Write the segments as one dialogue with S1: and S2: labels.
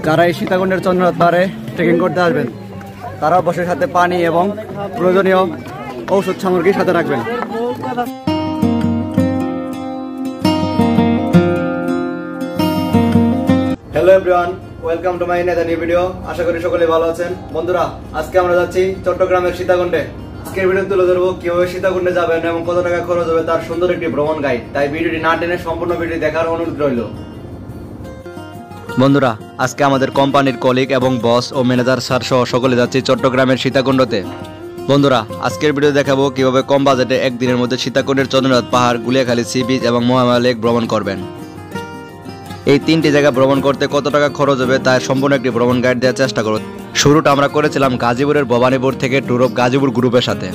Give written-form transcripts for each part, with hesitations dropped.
S1: যারা এই সীতাকুণ্ডের চন্দ্রনাথ পাহাড়ে ট্রেকিং করতে আসবেন তারা অবশ্যই সাথে পানি এবং প্রয়োজনীয় ঔষধ সামগ্রী সাথে রাখবেন। Hello everyone, welcome to my another new video. আশা করি সকলে ভালো আছেন। বন্ধুরা, আজকে আমরা যাচ্ছি চট্টগ্রামের সীতাকুণ্ডে। আজকের ভিডিও তুলে ধরবো কিভাবে সীতাকুণ্ডে যাবেন এবং কত টাকা খরচ হবে তার সুন্দর একটি ভ্রমণ গাইড। তাই ভিডিওটি না টেনে সম্পূর্ণ ভিডিও দেখার অনুরোধ রইল। বন্ধুরা, আজকে আমাদের কোম্পানির কলিগ এবং বস ও ম্যানেজার স্যার সহ সকলে যাচ্ছি চট্টগ্রামের সীতাকুণ্ডতে। বন্ধুরা, আজকের ভিডিও দেখাবো কিভাবে কম বাজেটে একদিনের মধ্যে সীতাকুণ্ডের চন্দ্রনাথ পাহাড়, গুলিয়াখালী সি বিচ এবং মহামায়া লেক ভ্রমণ করবেন। এই তিনটি জায়গা ভ্রমণ করতে কত টাকা খরচ হবে তার সম্পূর্ণ একটি ভ্রমণ গাইড দেওয়ার চেষ্টা করব। শুরুটা আমরা করেছিলাম গাজীপুরের ভবানীপুর থেকে ট্যুর অফ গাজীপুর গ্রুপের সাথে।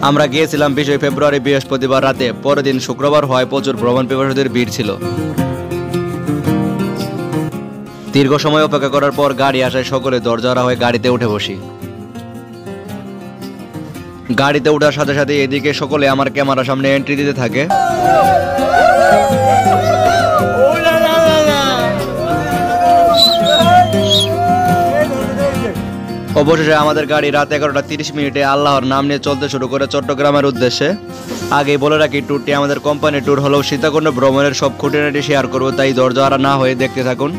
S1: আমরা গিয়েছিলাম 20 ফেব্রুয়ারি বৃহস্পতিবার রাতে। পরের দিন শুক্রবার হওয়ায় প্রচুর ভ্রমণ পিপাসুদের ভিড় ছিল। দীর্ঘ সময় অপেক্ষা করার পর গাড়ি আসায় সকলে দরজারা হয়ে গাড়িতে উঠে বসি। গাড়িতে ওঠার সাথে সাথে এদিকে সকলে আমার ক্যামেরার সামনে এন্ট্রি দিতে থাকে। অবশেষে আমাদের গাড়ি রাত 11:30 আল্লাহর নাম নিয়ে চলতে শুরু করে চট্টগ্রামের উদ্দেশ্যে। আগেই বলে রাখি, ট্যুরটি আমাদের কোম্পানির ট্যুর হলেও সীতাকুণ্ড ভ্রমণের সব খুঁটিনাটি শেয়ার করবো, তাই দরজারা না হয়ে দেখতে থাকুন।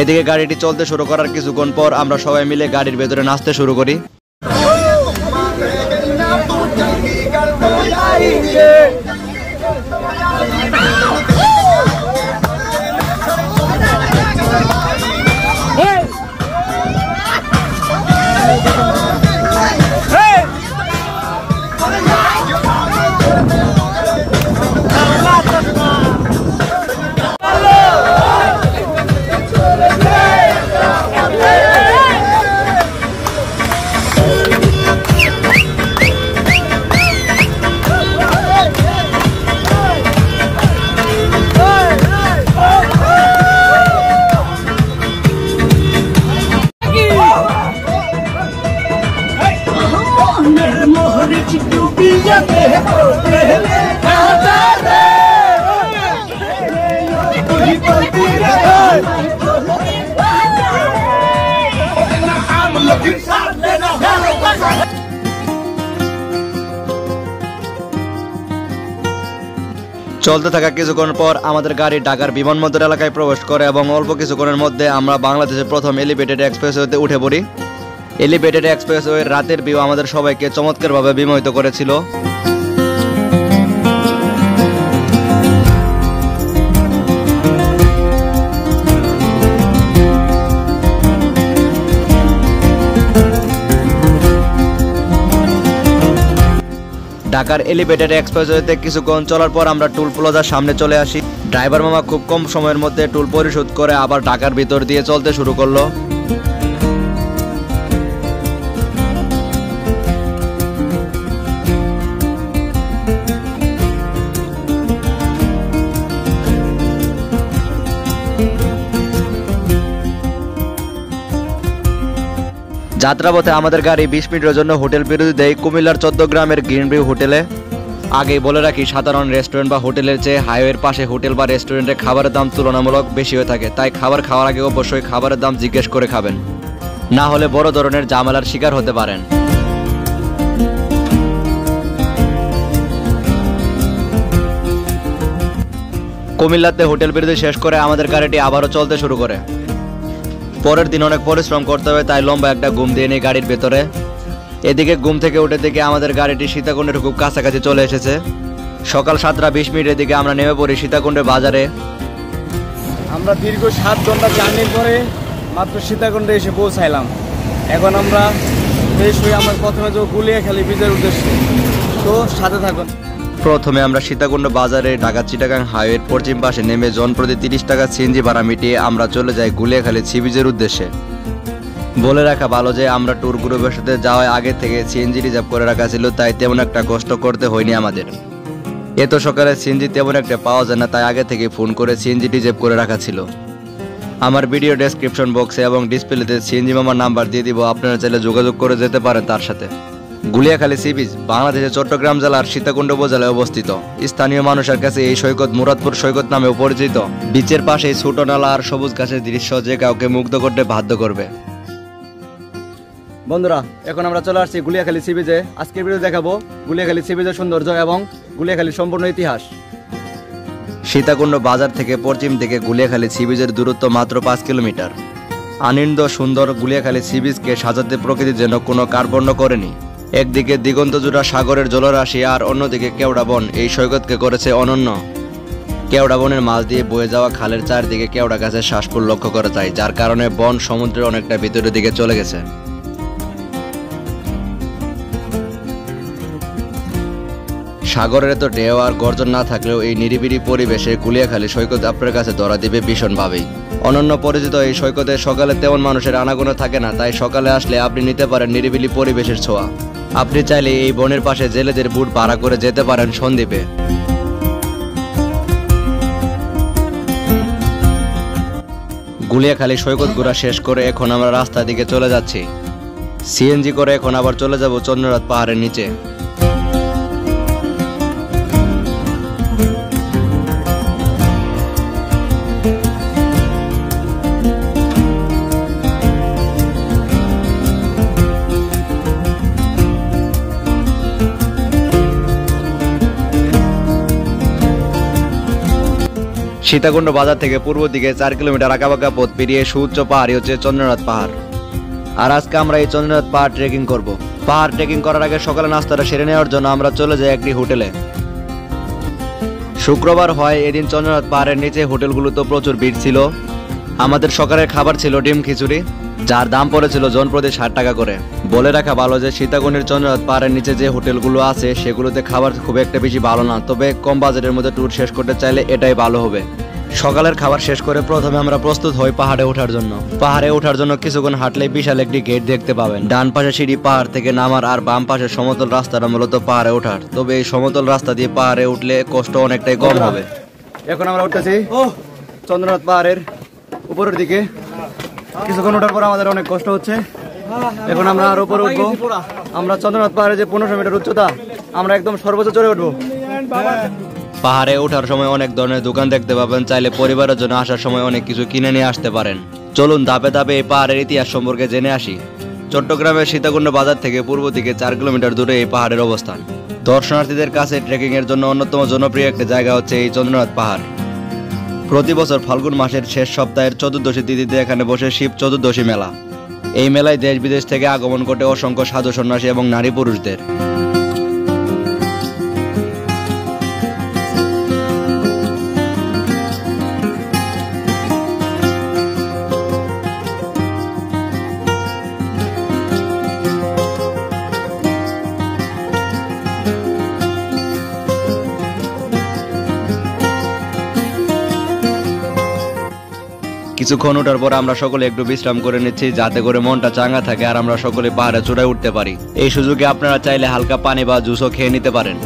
S1: এদিকে গাড়িটি চলতে শুরু করার কিছুক্ষণ পর আমরা সবাই মিলে গাড়ির ভেতরে নাচতে শুরু করি। চলতে থাকা কিছুক্ষণ পর আমাদের গাড়ি ঢাকার বিমানবন্দর এলাকায় প্রবেশ করে এবং অল্প কিছুক্ষণের মধ্যে আমরা বাংলাদেশের প্রথম এলিভেটেড এক্সপ্রেসওয়েতে উঠে পড়ি। এলিভেটেড এক্সপ্রেসওয়ের রাতের ভিউ আমাদের সবাইকে চমৎকারভাবে বিমোহিত করেছিল। ঢাকার এলিভেটেড এক্সপ্রেসওয়েতে কিছুক্ষণ চলার পর আমরা টুল প্লাজার সামনে চলে আসি। ড্রাইভার মামা খুব কম সময়ের মধ্যে টুল পরিশোধ করে আবার ঢাকার ভিতর দিয়ে চলতে শুরু করলো। যাত্রাপথে আমাদের গাড়ি 20 মিনিটের জন্য হোটেল বিরতি দেয় কুমিল্লার 14 গ্রামের গ্রিন ভিউ হোটেলে। আগেই বলে রাখি, সাধারণ রেস্টুরেন্ট বা হোটেলের চেয়ে হাইওয়ের পাশে হোটেল বা রেস্টুরেন্টে খাবারের দাম তুলনামূলক বেশি হয়ে থাকে, তাই খাবার খাওয়ার আগে অবশ্যই খাবারের দাম জিজ্ঞেস করে খাবেন, না হলে বড় ধরনের ঝামেলার শিকার হতে পারেন। কুমিল্লাতে হোটেল বিরতি শেষ করে আমাদের গাড়িটি আবারও চলতে শুরু করে। পরের দিন অনেক পরিশ্রম করতে হবে, তাই লম্বা একটা ঘুম দিয়ে নিই গাড়ির ভেতরে। এদিকে ঘুম থেকে উঠে দেখে আমাদের গাড়িটি সীতাকুণ্ডের খুব কাছাকাছি চলে এসেছে। সকাল 7:20 দিকে আমরা নেমে পড়ি সীতাকুণ্ডের বাজারে।
S2: আমরা দীর্ঘ 7 ঘন্টা জার্নির পরে মাত্র সীতাকুণ্ডে এসে পৌঁছাইলাম। এখন আমরা বেশ হয়ে আমরা প্রথমে যাবো গুলিয়াখালী বিচের উদ্দেশ্যে, তো সাথে থাকুন।
S1: প্রথমে আমরা সীতাকুণ্ড বাজারে ঢাকা চিটাগাং হাইওয়ের পশ্চিম পাশে নেমে জনপ্রতি 30 টাকা সিএনজি ভাড়া মিটিয়ে আমরা চলে যাই গুলিয়াখালী সি বিচের উদ্দেশ্যে। বলে রাখা ভালো যে আমরা ট্যুর গ্রুপের সাথে যাওয়ার আগে থেকে সিএনজি রিজার্ভ করে রাখা ছিল, তাই তেমন একটা কষ্ট করতে হয়নি আমাদের। এত সকালে সিএনজি তেমন একটা পাওয়া যায় না, তাই আগে থেকে ফোন করে সিএনজি রিজার্ভ করে রাখা ছিল। আমার ভিডিও ডেসক্রিপশন বক্সে এবং ডিসপ্লেতে সিএনজি মামার নাম্বার দিয়ে দিব, আপনারা চাইলে যোগাযোগ করে যেতে পারেন তার সাথে। গুলিয়াখালী সি বিচ বাংলাদেশের চট্টগ্রাম জেলার সীতাকুণ্ড উপজেলায় অবস্থিত। স্থানীয় মানুষের কাছে এই সৈকত মুরাদপুর সৈকত নামেও পরিচিত। বিচের পাশে ছোট নালা আর সবুজ গাছের দৃশ্য যে কাউকে মুগ্ধ করতে বাধ্য করবে।
S2: বন্ধুরা, এখন আমরা চলে আসছি গুলিয়াখালী সি বিচে। আজকের ভিডিও দেখাবো গুলিয়াখালী সি বিচের সৌন্দর্য এবং গুলিয়াখালীর সম্পূর্ণ ইতিহাস।
S1: সীতাকুণ্ড বাজার থেকে পশ্চিম দিকে গুলিয়াখালী সি বিচের দূরত্ব মাত্র 5 কিলোমিটার। আনন্দ সুন্দর গুলিয়াখালী সি বিচকে সাজাতে প্রকৃতি যেন কোনো কার্পণ্য করেনি। একদিকে দিগন্ত জোড়া সাগরের জলরাশি আর অন্যদিকে কেওড়া বন এই সৈকতকে করেছে অনন্য। কেওড়া বনের মাছ দিয়ে বয়ে যাওয়া খালের চারদিকে কেওড়া গাছের শ্বাসফুল লক্ষ্য করা যায়, যার কারণে বন সমুদ্রের অনেকটা ভিতরের দিকে চলে গেছে। সাগরের এত ঢেউ আর গর্জন না থাকলেও এই নিরিবিলি পরিবেশে গুলিয়াখালী সৈকত আপনার কাছে ধরা দিবে ভীষণভাবেই। অনন্য পরিচিত এই সৈকতে সকালে তেমন মানুষের আনাগোনা থাকে না, তাই সকালে আসলে আপনি নিতে পারেন নিরিবিলি পরিবেশের ছোঁয়া। আপনি চাইলে এই বনের পাশে জেলেদের বুট ভাড়া করে যেতে পারেন সন্দ্বীপে। গুলিয়াখালী সৈকত ঘোরা শেষ করে এখন আমরা রাস্তার দিকে চলে যাচ্ছি। সিএনজি করে এখন আবার চলে যাব চন্দ্রনাথ পাহাড়ের নিচে। সীতাকুণ্ড বাজার থেকে পূর্ব দিকে 4 কিলোমিটার আঁকাবাঁকা পথ পেরিয়ে সুউচ্চ পাহাড়ই হচ্ছে চন্দ্রনাথ পাহাড়। আর আজকে আমরা এই চন্দ্রনাথ পাহাড় ট্রেকিং করব। পাহাড় ট্রেকিং করার আগে সকালে নাস্তাটা সেরে নেওয়ার জন্য আমরা চলে যাই একটি হোটেলে। শুক্রবার হয়, এদিন চন্দ্রনাথ পাহাড়ের নিচে হোটেলগুলোতে প্রচুর ভিড় ছিল। আমাদের সকালের খাবার ছিল ডিম খিচুড়ি, যার দাম পড়েছিল জনপ্রতি 60 টাকা করে। বলে রাখা ভালো যে সীতাকুণ্ডের চন্দ্রনাথ পাহাড়ের নিচে যে হোটেলগুলো আছে সেগুলোতে খাবার খুব একটা বেশি ভালো না, তবে কম বাজেটের মধ্যে ট্যুর শেষ করতে চাইলে এটাই ভালো হবে। সকালের খাবার শেষ করে প্রথমে আমরা প্রস্তুত হই পাহাড়ে ওঠার জন্য। পাহাড়ে ওঠার জন্য কিছুক্ষণ হাঁটলে বিশাল একটি গেট দেখতে পাবেন। ডান পাশে সিঁড়ি পাহাড় থেকে নামার, আর বাম পাশে সমতল রাস্তাটা মূলত পাহাড়ে ওঠার। তবে এই সমতল রাস্তা দিয়ে পাহাড়ে উঠলে কষ্ট অনেকটাই কম হবে।
S2: এখন আমরা উঠতেছি চন্দ্রনাথ পাহাড়ের উপরের দিকে। কিছুক্ষণ ওঠার পর আমাদের অনেক কষ্ট হচ্ছে। এখন আমরা আর উপরে উঠবো। আমরা চন্দ্রনাথ পাহাড়ে যে 1500 মিটার উচ্চতা, আমরা একদম সর্বোচ্চ চড়ে উঠবো।
S1: পাহাড়ে ওঠার সময় অনেক ধরনের দোকান দেখতে পাবেন, চাইলে পরিবারের জন্য আসার সময় অনেক কিছু কিনে নিয়ে আসতে পারেন। চলুন ধাপে ধাপে এই পাহাড়ের ইতিহাস সম্পর্কে জেনে আসি। চট্টগ্রামের সীতাকুণ্ড বাজার থেকে পূর্ব দিকে 4 কিলোমিটার দূরে এই পাহাড়ের অবস্থান। দর্শনার্থীদের কাছে ট্রেকিং এর জন্য অন্যতম জনপ্রিয় একটা জায়গা হচ্ছে এই চন্দ্রনাথ পাহাড়। প্রতি বছর ফাল্গুন মাসের শেষ সপ্তাহের চতুর্দশী তিথিতে এখানে বসে শিব চতুর্দশী মেলা। এই মেলায় দেশ বিদেশ থেকে আগমন ঘটে অসংখ্য সাধু সন্ন্যাসী এবং নারী পুরুষদের। কিছুক্ষণ ওঠার পর আমরা সকলে একটু বিশ্রাম করে নিচ্ছি, যাতে করে মনটা চাঙ্গা থাকে আর আমরা সকলে পাহাড়ে চূড়ায় উঠতে পারি। এই সুযোগে আপনারা চাইলে হালকা পানি বা জুসও খেয়ে নিতে পারেন।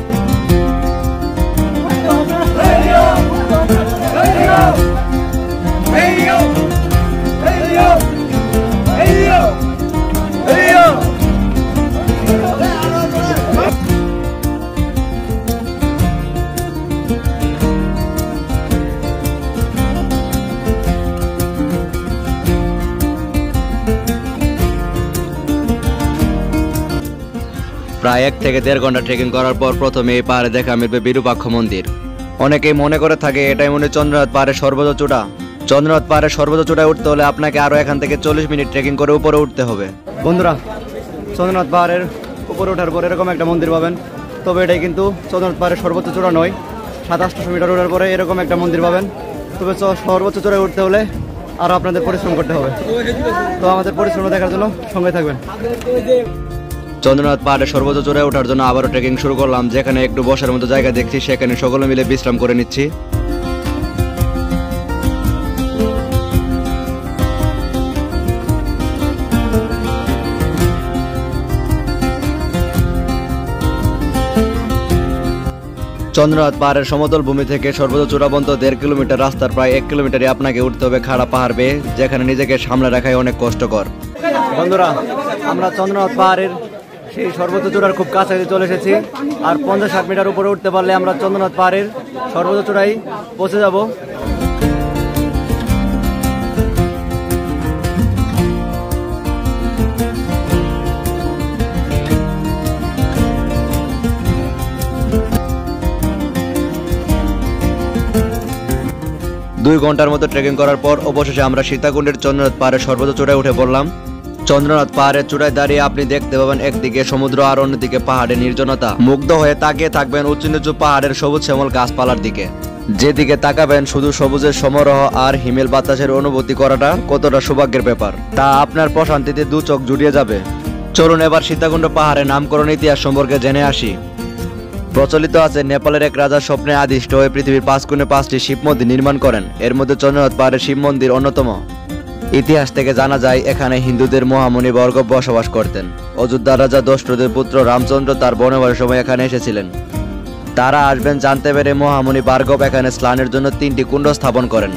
S1: প্রায় 1 থেকে 1.5 ঘন্টা ট্রেকিং করার পর প্রথমে এই পাহাড়ে দেখা মিলবে বিরূপাক্ষ মন্দির। অনেকেই মনে করে থাকে এটাই মনে চন্দ্রনাথ পাহাড়ের সর্বোচ্চ চূড়া। চন্দ্রনাথ পাহাড়ের সর্বোচ্চ চূড়ায় উঠতে হলে আপনাকে আরো এখান থেকে 40 মিনিট ট্রেকিং করে উপরে উঠতে হবে। বন্ধুরা, চন্দ্রনাথ পাহাড়ের উপরে ওঠার পর এরকম একটা মন্দির পাবেন। তবে এটাই কিন্তু চন্দ্রনাথ পাহাড়ের সর্বোচ্চ চূড়া নয়। 2700 মিটার ওঠার পরে এরকম একটা মন্দির পাবেন। তবে সর্বোচ্চ চূড়ায় উঠতে হলে আরো আপনাদের পরিশ্রম করতে হবে। তো আমাদের পরিশ্রম দেখার জন্য সঙ্গে থাকবেন। চন্দ্রনাথ পাহাড়ের সর্বোচ্চ চূড়ায় ওঠার জন্য আবারও ট্রেকিং শুরু করলাম। যেখানে একটু বসার মতো জায়গা দেখছি, সেখানে সকলে মিলে বিশ্রাম করে নিচ্ছি। চন্দ্রনাথ পাহাড়ের সমতল ভূমি থেকে সর্বোচ্চ চূড়া পর্যন্ত 1.5 কিলোমিটার রাস্তার প্রায় 1 কিলোমিটারই আপনাকে উঠতে হবে খাড়া পাহাড় বেয়ে, যেখানে নিজেকে সামলে রাখাই অনেক কষ্টকর।
S2: বন্ধুরা, আমরা চন্দ্রনাথ পাহাড়ের
S1: সেই সর্বোচ্চ চূড়ার খুব কাছাকাছি চলে এসেছি। আর 50-60 মিটার উপরে উঠতে পারলে আমরা চন্দ্রনাথ পাহাড়ের সর্বোচ্চ চূড়ায় পৌঁছে যাব। 2 ঘন্টার মতো ট্রেকিং করার পর অবশেষে আমরা সীতাকুণ্ডের চন্দ্রনাথ পাহাড়ের সর্বোচ্চ চূড়ায় উঠে পড়লাম। চন্দ্রনাথ পাহাড়ের চূড়ায় দাঁড়িয়ে আপনি দেখতে পাবেন একদিকে সমুদ্র আর অন্যদিকে পাহাড়ের নির্জনতা। মুগ্ধ হয়ে তাকিয়ে থাকবেন উঁচু নিচু পাহাড়ের সবুজ শ্যামল গাছপালার দিকে। যেদিকে তাকাবেন শুধু সবুজের সমারোহ আর হিমেল বাতাসের অনুভূতি করাটা কতটা সৌভাগ্যের ব্যাপার তা আপনার প্রশান্তিতে 2 চোখ জুড়িয়ে যাবে। চলুন এবার সীতাকুণ্ড পাহাড়ের নামকরণ ইতিহাস সম্পর্কে জেনে আসি। প্রচলিত আছে নেপালের এক রাজার স্বপ্নে আদিষ্ট হয়ে পৃথিবীর 5 কোণে 5টি শিব মন্দির নির্মাণ করেন। এর মধ্যে চন্দ্রনাথ পাহাড়ের শিব মন্দির অন্যতম। ইতিহাস থেকে জানা যায় এখানে হিন্দুদের মহামুনি বর্গ বসবাস করতেন। অযোধ্যার রাজা দশরথের পুত্র রামচন্দ্র তার বনবাসের সময় এখানে এসেছিলেন। তারা আসবেন জানতে পেরে মহামুনি ভার্গব এখানে স্নানের জন্য 3টি কুণ্ড স্থাপন করেন।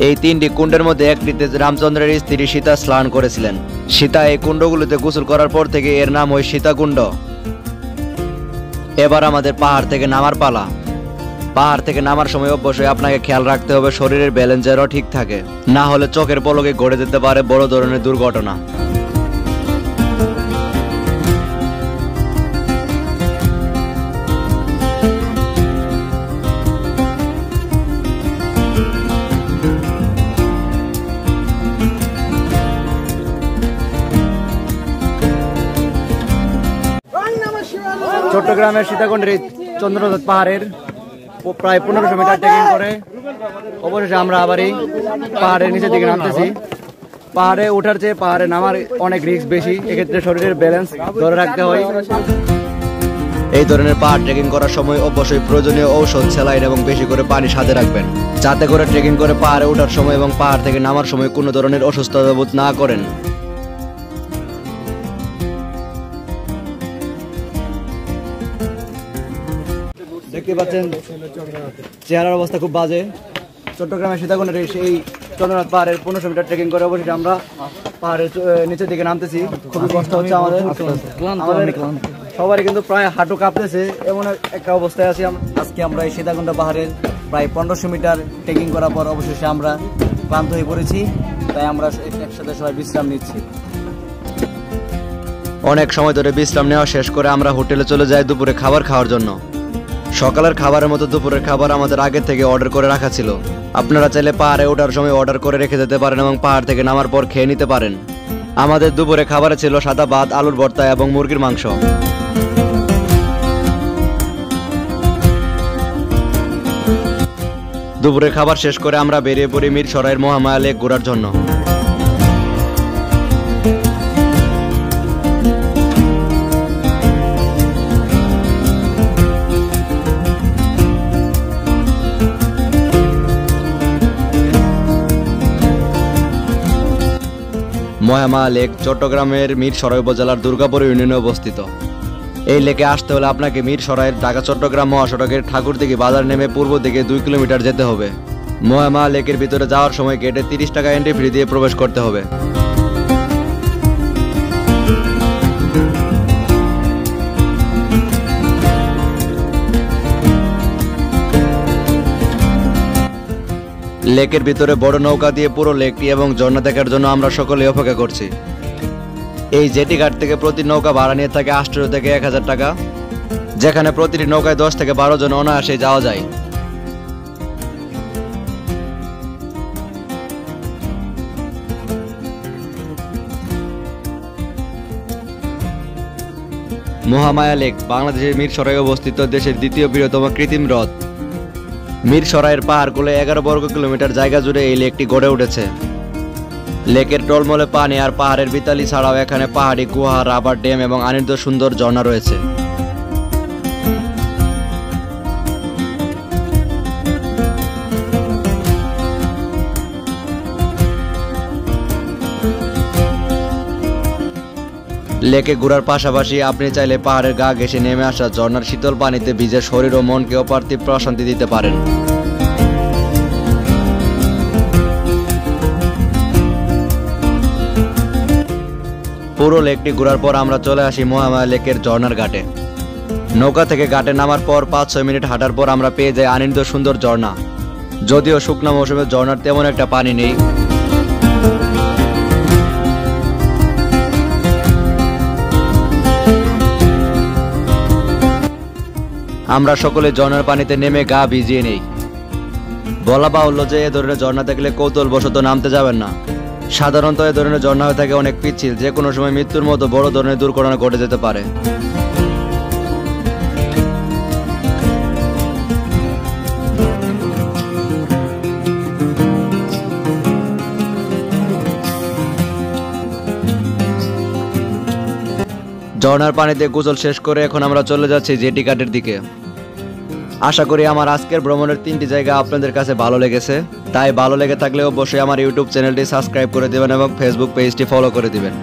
S1: এই 3টি কুণ্ডের মধ্যে একটিতে রামচন্দ্রের স্ত্রী সীতা স্নান করেছিলেন। সীতা এই কুণ্ডগুলিতে গোসল করার পর থেকে এর নাম হয় সীতাকুণ্ড। এবার আমাদের পাহাড় থেকে নামার পালা। পাহাড় থেকে নামার সময় অবশ্যই আপনাকে খেয়াল রাখতে হবে শরীরের ব্যালেন্স যেন ঠিক থাকে, না হলে চোখের পলকে ঘটে যেতে পারে বড় ধরনের দুর্ঘটনা। চট্টগ্রামের সীতাকুণ্ডের চন্দ্রনাথ পাহাড়ের প্রায় 1500 মিটার ট্রেকিং করে অবশেষে আমরা আবার এই পাহাড়ের নিচের দিকে নামতেছি। পাহাড়ে ওঠার চেয়ে পাহাড়ে নামার অনেক রিস্ক বেশি, এক্ষেত্রে শরীরের ব্যালেন্স ধরে রাখতে হয়। এই ধরনের পাহাড় ট্রেকিং করার সময় অবশ্যই প্রয়োজনীয় ঔষধ, স্যালাইন এবং বেশি করে পানি সাথে রাখবেন, যাতে করে ট্রেকিং করে পাহাড়ে ওঠার সময় এবং পাহাড় থেকে নামার সময় কোনো ধরনের অসুস্থতা বোধ না করেন। দেখতে পাচ্ছেন চেহারার অবস্থা খুব বাজে। চট্টগ্রামের সীতাকুণ্ডের এই চন্দ্রনাথ পাহাড়ের 1500 মিটার ট্রেকিং করে অবশেষে আমরা পাহাড়ের নিচের দিকে নামতেছি। খুবই কষ্ট হচ্ছে আমাদের সবারই, কিন্তু প্রায় হাঁটু কাঁপতেছে, এমন একটা অবস্থায় আছি। আজকে আমরা এই সীতাকুণ্ড পাহাড়ের প্রায় 1500 মিটার ট্রেকিং করার পর অবশেষে আমরা ক্লান্ত হয়ে পড়েছি, তাই আমরা একসাথে সবাই বিশ্রাম নিচ্ছি। অনেক সময় ধরে বিশ্রাম নেওয়া শেষ করে আমরা হোটেলে চলে যাই দুপুরে খাবার খাওয়ার জন্য। সকালের খাবারের মতো দুপুরের খাবার আমাদের আগে থেকে অর্ডার করে রাখা ছিল। আপনারা চাইলে পাহাড়ে ওঠার সময় অর্ডার করে রেখে যেতে পারেন এবং পাহাড় থেকে নামার পর খেয়ে নিতে পারেন। আমাদের দুপুরে খাবারে ছিল সাদা ভাত, আলুর ভর্তা এবং মুরগির মাংস। দুপুরের খাবার শেষ করে আমরা বেরিয়ে পড়ি মিরসরাইয়ের মহামায়া লেক ঘোরার জন্য। মহামায়া লেক চট্টগ্রামের মিরসরাই উপজেলার দুর্গাপুর ইউনিয়নে অবস্থিত। এই লেকে আসতে হলে আপনাকে মিরসরাইয়ের ঢাকা চট্টগ্রাম মহাসড়কের ঠাকুরদিঘি বাজার নেমে পূর্ব দিকে 2 কিলোমিটার যেতে হবে। মহামায়া লেকের ভিতরে যাওয়ার সময় গেটে 30 টাকা এন্ট্রি ফি দিয়ে প্রবেশ করতে হবে। লেকের ভিতরে বড় নৌকা দিয়ে পুরো লেকটি এবং ঝর্ণা দেখার জন্য আমরা সকলে অপেক্ষা করছি। এই জেটি ঘাট থেকে প্রতি নৌকা ভাড়া নিয়ে থাকে 800 থেকে 1000 টাকা, যেখানে প্রতিটি নৌকায় 10 থেকে 12 জন অনায়াসে যাওয়া যায়। মহামায়া লেক বাংলাদেশের মিরসরাই অবস্থিত দেশের দ্বিতীয় বৃহত্তম কৃত্রিম হ্রদ। মিরসরাইয়ের পাহাড়গুলো 11 বর্গ কিলোমিটার জায়গা জুড়ে এই লেকটি গড়ে উঠেছে। লেকের টলমলে পানি আর পাহাড়ের বিতালি ছাড়াও এখানে পাহাড়ি গুহা, রাবার ড্যাম এবং অনির্দ সুন্দর ঝর্ণা রয়েছে। লেকে ঘোরার পাশাপাশি আপনি চাইলে পাহাড়ের গা ঘেঁষে নেমে আসা ঝর্ণার শীতল পানিতে ভিজে শরীর ও মনকে অপার্থিব প্রশান্তি দিতে পারেন। পুরো লেকটি ঘোরার পর আমরা চলে আসি মহামায়া লেকের ঝর্ণার ঘাটে। নৌকা থেকে ঘাটে নামার পর 5-6 মিনিট হাঁটার পর আমরা পেয়ে যাই আনন্দ সুন্দর ঝর্ণা। যদিও শুকনো মৌসুমে ঝর্ণার তেমন একটা পানি নেই। আমরা সকলে ঝর্ণার পানিতে নেমে গা ভিজিয়ে নেই। বলা বাহুল্য যে এ ধরনের ঝর্ণা দেখলে কৌতূহলবশত নামতে যাবেন না। সাধারণত এ ধরনের ঝর্ণা হয়ে থাকে অনেক পিচ্ছিল, যে কোনো সময় মৃত্যুর মতো বড় ধরনের দুর্ঘটনা ঘটে যেতে পারে। ঝর্ণার পানিতে গোসল শেষ করে এখন আমরা চলে যাচ্ছি জেটি ঘাটের দিকে। আশা করি আমার আজকের ভ্রমণের 3টি জায়গা আপনাদের কাছে ভালো লেগেছে। তাই ভালো লেগে থাকলে অবশ্যই আমার ইউটিউব চ্যানেলটি সাবস্ক্রাইব করে দিবেন এবং ফেসবুক পেজটি ফলো করে দিবেন।